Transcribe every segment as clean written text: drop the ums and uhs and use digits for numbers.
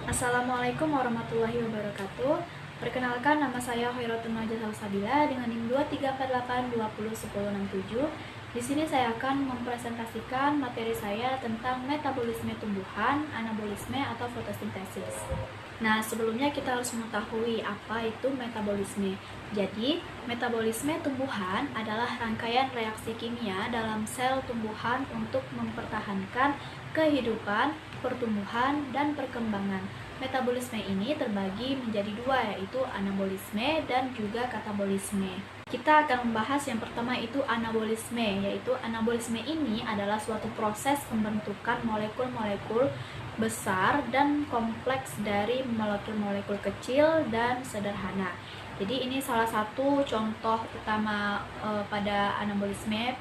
Assalamualaikum warahmatullahi wabarakatuh. Perkenalkan, nama saya Hoiratun Najah Salsabila dengan NIM 23482010667. Di sini saya akan mempresentasikan materi saya tentang metabolisme tumbuhan, anabolisme atau fotosintesis. Nah, sebelumnya kita harus mengetahui apa itu metabolisme. Jadi, metabolisme tumbuhan adalah rangkaian reaksi kimia dalam sel tumbuhan untuk mempertahankan kehidupan, pertumbuhan, dan perkembangan. Metabolisme ini terbagi menjadi dua, yaitu anabolisme dan juga katabolisme. Kita akan membahas yang pertama itu anabolisme, yaitu anabolisme ini adalah suatu proses pembentukan molekul-molekul besar dan kompleks dari molekul-molekul kecil dan sederhana. Jadi ini salah satu contoh utama pada anabolisme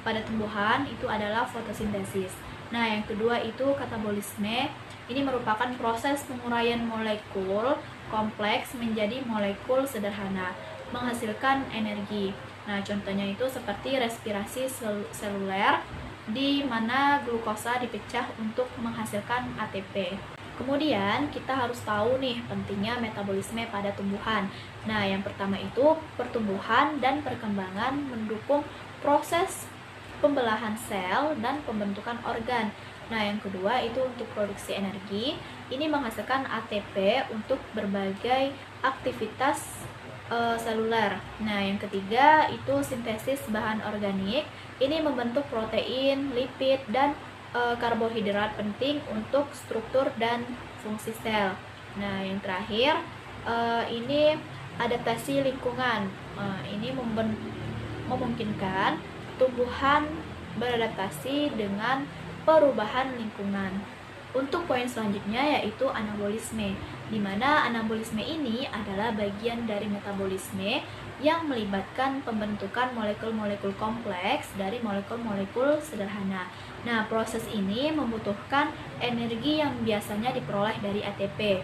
pada tumbuhan itu adalah fotosintesis. Nah, yang kedua itu katabolisme. Ini merupakan proses penguraian molekul kompleks menjadi molekul sederhana, menghasilkan energi. Nah, contohnya itu seperti respirasi seluler, di mana glukosa dipecah untuk menghasilkan ATP. Kemudian kita harus tahu nih pentingnya metabolisme pada tumbuhan. Nah, yang pertama itu pertumbuhan dan perkembangan mendukung proses pembelahan sel dan pembentukan organ. Nah, yang kedua itu untuk produksi energi. Ini menghasilkan ATP untuk berbagai aktivitas seluler. Nah, yang ketiga itu sintesis bahan organik. Ini membentuk protein, lipid, dan karbohidrat penting untuk struktur dan fungsi sel. Nah, yang terakhir ini adaptasi lingkungan. Ini memungkinkan tumbuhan beradaptasi dengan perubahan lingkungan. Untuk poin selanjutnya yaitu anabolisme, di mana anabolisme ini adalah bagian dari metabolisme yang melibatkan pembentukan molekul-molekul kompleks dari molekul-molekul sederhana. Nah, proses ini membutuhkan energi yang biasanya diperoleh dari ATP.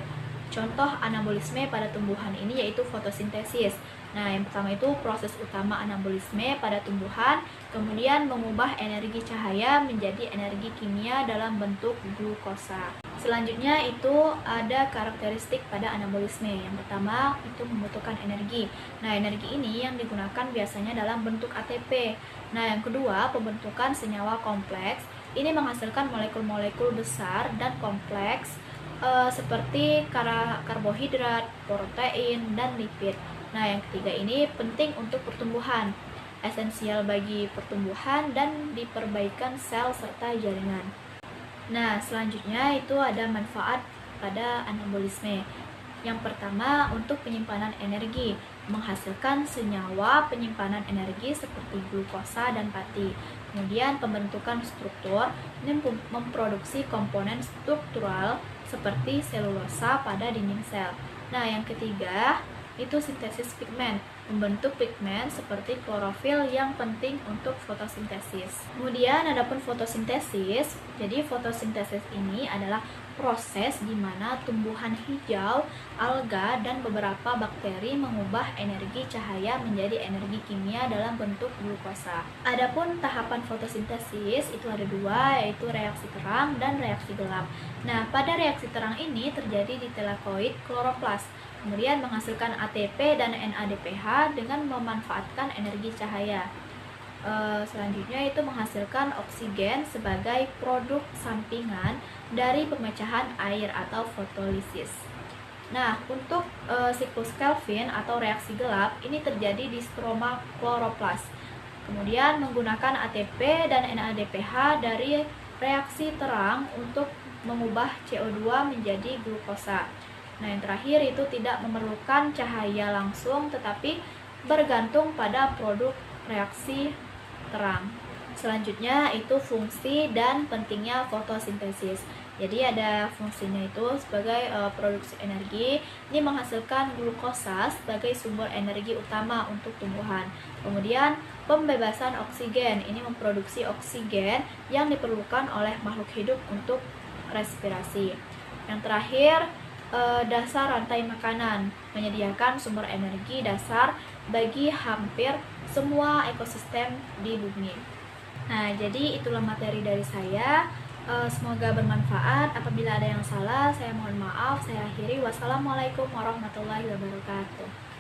Contoh anabolisme pada tumbuhan ini yaitu fotosintesis. Nah, yang pertama itu proses utama anabolisme pada tumbuhan, kemudian mengubah energi cahaya menjadi energi kimia dalam bentuk glukosa. Selanjutnya itu ada karakteristik pada anabolisme. Yang pertama itu membutuhkan energi. Nah, energi ini yang digunakan biasanya dalam bentuk ATP. Nah, yang kedua pembentukan senyawa kompleks. Ini menghasilkan molekul-molekul besar dan kompleks seperti karbohidrat, protein, dan lipid. Nah, yang ketiga ini penting untuk pertumbuhan, esensial bagi pertumbuhan dan diperbaikan sel serta jaringan. Nah, selanjutnya itu ada manfaat pada anabolisme. Yang pertama untuk penyimpanan energi, menghasilkan senyawa penyimpanan energi seperti glukosa dan pati. Kemudian pembentukan struktur, ini memproduksi komponen struktural seperti selulosa pada dinding sel. Nah, yang ketiga itu sintesis pigmen, membentuk pigmen seperti klorofil yang penting untuk fotosintesis. Kemudian adapun fotosintesis, jadi fotosintesis ini adalah proses di mana tumbuhan hijau, alga, dan beberapa bakteri mengubah energi cahaya menjadi energi kimia dalam bentuk glukosa. Adapun tahapan fotosintesis itu ada dua, yaitu reaksi terang dan reaksi gelap. Nah, pada reaksi terang ini terjadi di telakoid kloroplas, kemudian menghasilkan ATP dan NADPH dengan memanfaatkan energi cahaya. Selanjutnya itu menghasilkan oksigen sebagai produk sampingan dari pemecahan air atau fotolisis. Nah, untuk siklus Kelvin atau reaksi gelap ini terjadi di stroma kloroplas. Kemudian menggunakan ATP dan NADPH dari reaksi terang untuk mengubah CO2 menjadi glukosa. Nah, yang terakhir itu tidak memerlukan cahaya langsung tetapi bergantung pada produk reaksi terang. Selanjutnya itu fungsi dan pentingnya fotosintesis. Jadi ada fungsinya itu sebagai produksi energi, ini menghasilkan glukosa sebagai sumber energi utama untuk tumbuhan. Kemudian pembebasan oksigen, ini memproduksi oksigen yang diperlukan oleh makhluk hidup untuk respirasi. Yang terakhir dasar rantai makanan, menyediakan sumber energi dasar bagi hampir semua ekosistem di bumi. Nah, jadi itulah materi dari saya. Semoga bermanfaat. Apabila ada yang salah, saya mohon maaf. Saya akhiri. Wassalamualaikum warahmatullahi wabarakatuh.